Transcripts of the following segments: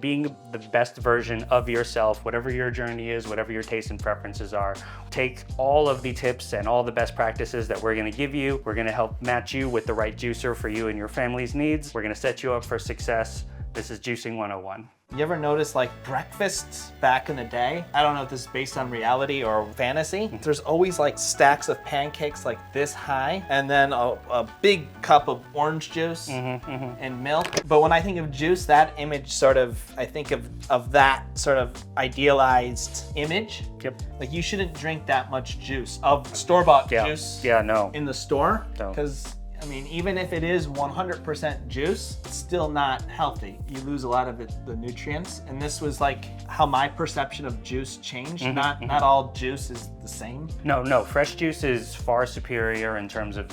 Being the best version of yourself, whatever your journey is, whatever your tastes and preferences are. Take all of the tips and all the best practices that we're gonna give you. We're gonna help match you with the right juicer for you and your family's needs. We're gonna set you up for success. This is Juicing 101. You ever notice like breakfasts back in the day? I don't know if this is based on reality or fantasy. There's always like stacks of pancakes like this high and then a big cup of orange juice and milk. But when I think of juice, that image I think of that sort of idealized image. Yep. Like you shouldn't drink that much juice of store-bought juice no. in the store. No. Because I mean, even if it is 100% juice, it's still not healthy. You lose a lot of the nutrients. And this was like how my perception of juice changed. Not all juice is the same. No, fresh juice is far superior in terms of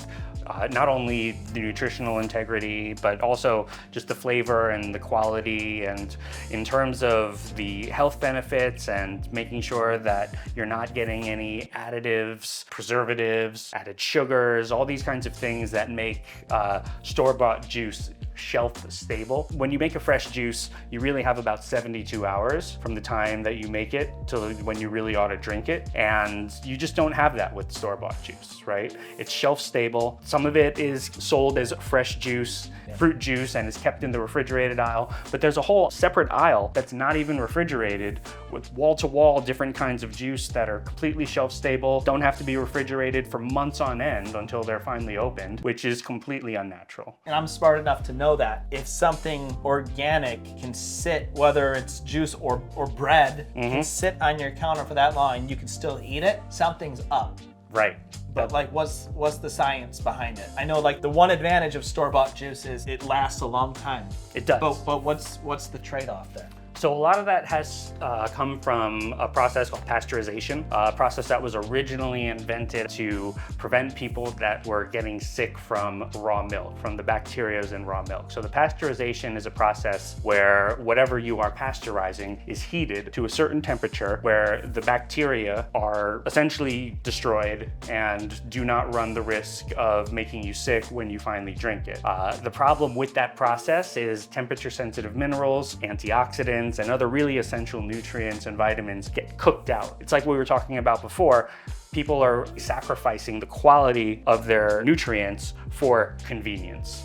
not only the nutritional integrity, but also just the flavor and the quality, and in terms of the health benefits and making sure that you're not getting any additives, preservatives, added sugars, all these kinds of things that make store-bought juice shelf stable. When you make a fresh juice, you really have about 72 hours from the time that you make it to when you really ought to drink it. And you just don't have that with store-bought juice, right? It's shelf stable. Some of it is sold as fresh juice, fruit juice, and is kept in the refrigerated aisle. But there's a whole separate aisle that's not even refrigerated with wall-to-wall different kinds of juice that are completely shelf stable, don't have to be refrigerated for months on end until they're finally opened, which is completely unnatural. And I'm smart enough to know that if something organic can sit, whether it's juice or bread, can sit on your counter for that long and you can still eat it, something's up. Right. But like, what's the science behind it? I know like the one advantage of store-bought juice is it lasts a long time. It does. But what's the trade-off there? So a lot of that has come from a process called pasteurization, a process that was originally invented to prevent people that were getting sick from raw milk, from the bacteria in raw milk. So the pasteurization is a process where whatever you are pasteurizing is heated to a certain temperature where the bacteria are essentially destroyed and do not run the risk of making you sick when you finally drink it. The problem with that process is temperature-sensitive minerals, antioxidants, and other really essential nutrients and vitamins get cooked out. It's like we were talking about before. People are sacrificing the quality of their nutrients for convenience.